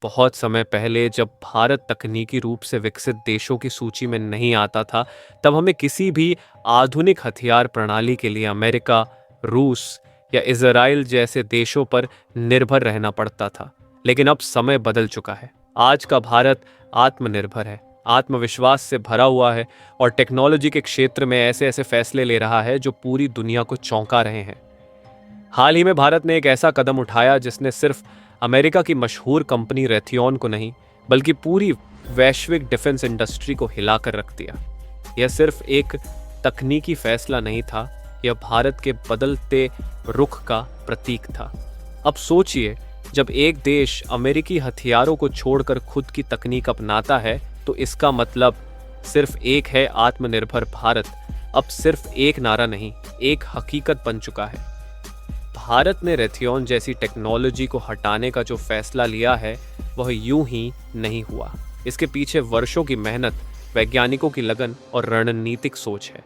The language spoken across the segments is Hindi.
बहुत समय पहले जब भारत तकनीकी रूप से विकसित देशों की सूची में नहीं आता था, तब हमें किसी भी आधुनिक हथियार प्रणाली के लिए अमेरिका, रूस या इजराइल जैसे देशों पर निर्भर रहना पड़ता था। लेकिन अब समय बदल चुका है। आज का भारत आत्मनिर्भर है, आत्मविश्वास से भरा हुआ है और टेक्नोलॉजी के क्षेत्र में ऐसे ऐसे फैसले ले रहा है जो पूरी दुनिया को चौंका रहे हैं। हाल ही में भारत ने एक ऐसा कदम उठाया जिसने सिर्फ अमेरिका की मशहूर कंपनी रेथियन को नहीं, बल्कि पूरी वैश्विक डिफेंस इंडस्ट्री को हिलाकर रख दिया। यह सिर्फ एक तकनीकी फैसला नहीं था, यह भारत के बदलते रुख का प्रतीक था। अब सोचिए, जब एक देश अमेरिकी हथियारों को छोड़कर खुद की तकनीक अपनाता है, तो इसका मतलब सिर्फ एक है, आत्मनिर्भर भारत अब सिर्फ एक नारा नहीं, एक हकीकत बन चुका है। भारत ने रेथियन जैसी टेक्नोलॉजी को हटाने का जो फैसला लिया है, वह यूं ही नहीं हुआ। इसके पीछे वर्षों की मेहनत, वैज्ञानिकों की लगन और रणनीतिक सोच है।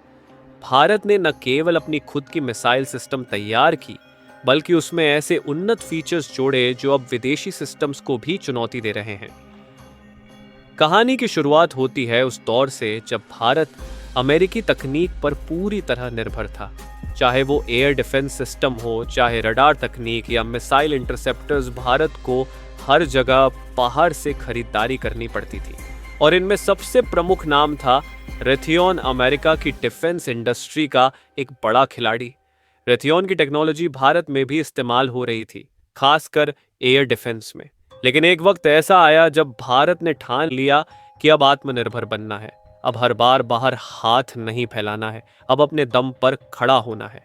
भारत ने न केवल अपनी खुद की मिसाइल सिस्टम तैयार की, बल्कि उसमें ऐसे उन्नत फीचर्स जोड़े जो अब विदेशी सिस्टम्स को भी चुनौती दे रहे हैं। कहानी की शुरुआत होती है उस दौर से जब भारत अमेरिकी तकनीक पर पूरी तरह निर्भर था। चाहे वो एयर डिफेंस सिस्टम हो, चाहे रडार तकनीक या मिसाइल इंटरसेप्टर्स, भारत को हर जगह बाहर से खरीदारी करनी पड़ती थी। और इनमें सबसे प्रमुख नाम था रेथियन, अमेरिका की डिफेंस इंडस्ट्री का एक बड़ा खिलाड़ी। रेथियन की टेक्नोलॉजी भारत में भी इस्तेमाल हो रही थी, खासकर एयर डिफेंस में। लेकिन एक वक्त ऐसा आया जब भारत ने ठान लिया कि अब आत्मनिर्भर बनना है। अब हर बार बाहर हाथ नहीं फैलाना है, अब अपने दम पर खड़ा होना है।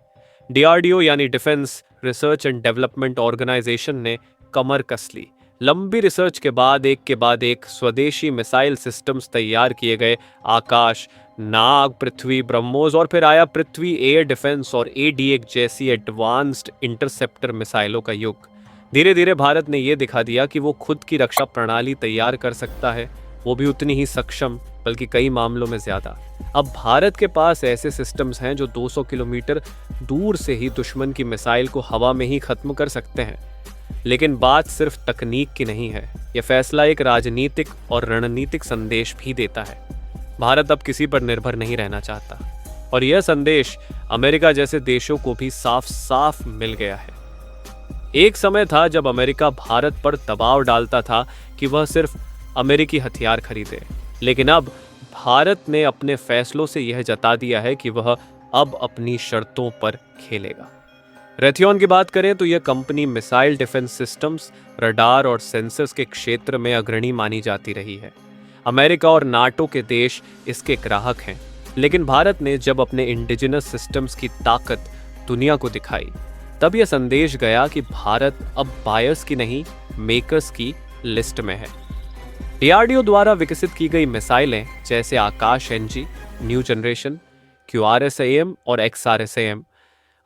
डीआरडीओ यानी defence research and development organisation ने कमर कस ली। लंबी रिसर्च के बाद एक स्वदेशी मिसाइल सिस्टम्स तैयार किए गए। आकाश, नाग, पृथ्वी, ब्रह्मोस और फिर आया पृथ्वी एयर डिफेंस और AD1 जैसी एडवांस्ड इंटरसेप्टर मिसाइलों का युग। धीरे धीरे भारत ने यह दिखा दिया कि वो खुद की रक्षा प्रणाली तैयार कर सकता है, वो भी उतनी ही सक्षम, बल्कि कई मामलों में ज्यादा। अब भारत के पास ऐसे सिस्टम्स हैं जो 200 किलोमीटर दूर से ही दुश्मन की मिसाइल को हवा में ही खत्म कर सकते हैं। लेकिन बात सिर्फ तकनीक की नहीं है, यह फैसला एक राजनीतिक और रणनीतिक संदेश भी देता है। भारत अब किसी पर निर्भर नहीं रहना चाहता, और यह संदेश अमेरिका जैसे देशों को भी साफ साफ मिल गया है। एक समय था जब अमेरिका भारत पर दबाव डालता था कि वह सिर्फ अमेरिकी हथियार खरीदे, लेकिन अब भारत ने अपने फैसलों से यह जता दिया है कि वह अब अपनी शर्तों पर खेलेगा। रेथियन की बात करें तो यह company missile defence systems, radar और सेंसर्स के क्षेत्र में अग्रणी मानी जाती रही है। अमेरिका और नाटो के देश इसके ग्राहक हैं, लेकिन भारत ने जब अपने इंडिजिनस सिस्टम्स की ताकत दुनिया को दिखाई, तब यह संदेश गया कि भारत अब बायर्स की नहीं, मेकर्स की लिस्ट में है। डीआरडीओ द्वारा विकसित की गई मिसाइलें जैसे आकाश NG, न्यू जनरेशन, QRSAM और XRSAM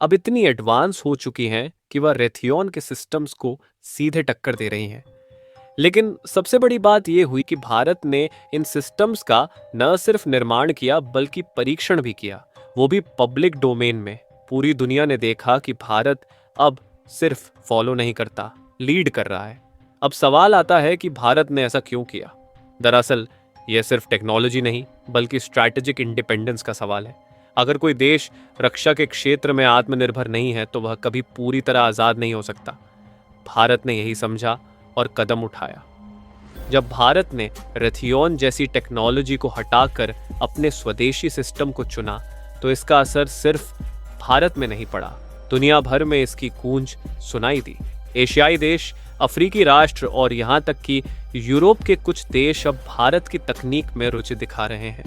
अब इतनी एडवांस हो चुकी हैं कि वह रेथियन के सिस्टम्स को सीधे टक्कर दे रही हैं। लेकिन सबसे बड़ी बात यह हुई कि भारत ने इन सिस्टम्स का न सिर्फ निर्माण किया, बल्कि परीक्षण भी किया, वो भी पब्लिक डोमेन में। पूरी दुनिया ने देखा कि भारत अब सिर्फ फॉलो नहीं करता, लीड कर रहा है। अब सवाल आता है कि भारत ने ऐसा क्यों किया। दरअसल यह सिर्फ टेक्नोलॉजी नहीं, बल्कि स्ट्रैटेजिक इंडिपेंडेंस का सवाल है। अगर कोई देश रक्षा के क्षेत्र में आत्मनिर्भर नहीं है, तो वह कभी पूरी तरह आज़ाद नहीं हो सकता। भारत ने यही समझा और कदम उठाया। जब भारत ने रेथियन जैसी टेक्नोलॉजी को हटाकर अपने स्वदेशी सिस्टम को चुना, तो इसका असर सिर्फ भारत में नहीं पड़ा, दुनिया भर में इसकी गूंज सुनाई दी। एशियाई देश, अफ्रीकी राष्ट्र और यहाँ तक कि यूरोप के कुछ देश अब भारत की तकनीक में रुचि दिखा रहे हैं।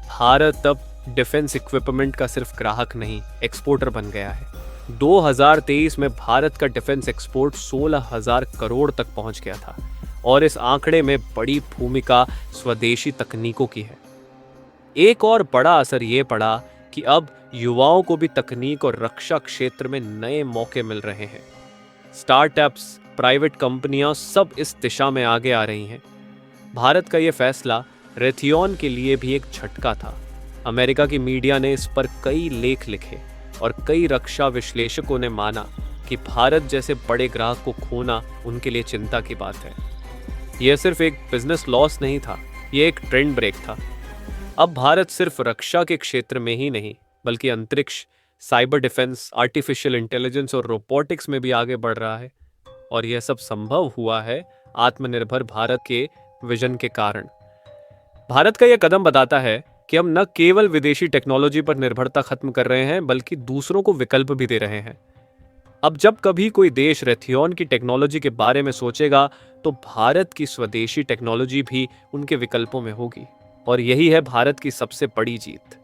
भारत अब डिफेंस इक्विपमेंट का सिर्फ ग्राहक नहीं, एक्सपोर्टर बन गया है। 2023 में भारत का डिफेंस एक्सपोर्ट 16,000 करोड़ तक पहुंच गया था, और इस आंकड़े में बड़ी भूमिका स्वदेशी तकनीकों की है। एक और बड़ा असर ये पड़ा कि अब युवाओं को भी तकनीक और रक्षा क्षेत्र में नए मौके मिल रहे हैं। स्टार्टअप्स, प्राइवेट कंपनियां सब इस दिशा में आगे आ रही हैं। भारत का यह फैसला रेथियन के लिए भी एक झटका था। अमेरिका की मीडिया ने इस पर कई लेख लिखे और कई रक्षा विश्लेषकों ने माना कि भारत जैसे बड़े ग्राहक को खोना उनके लिए चिंता की बात है। यह सिर्फ एक बिजनेस लॉस नहीं था, यह एक ट्रेंड ब्रेक था। अब भारत सिर्फ रक्षा के क्षेत्र में ही नहीं, बल्कि अंतरिक्ष, साइबर डिफेंस, आर्टिफिशियल इंटेलिजेंस और रोबोटिक्स में भी आगे बढ़ रहा है। और यह सब संभव हुआ है आत्मनिर्भर भारत के विजन के कारण। भारत का यह कदम बताता है कि हम न केवल विदेशी टेक्नोलॉजी पर निर्भरता खत्म कर रहे हैं, बल्कि दूसरों को विकल्प भी दे रहे हैं। अब जब कभी कोई देश रेथियोन की टेक्नोलॉजी के बारे में सोचेगा, तो भारत की स्वदेशी टेक्नोलॉजी भी उनके विकल्पों में होगी। और यही है भारत की सबसे बड़ी जीत।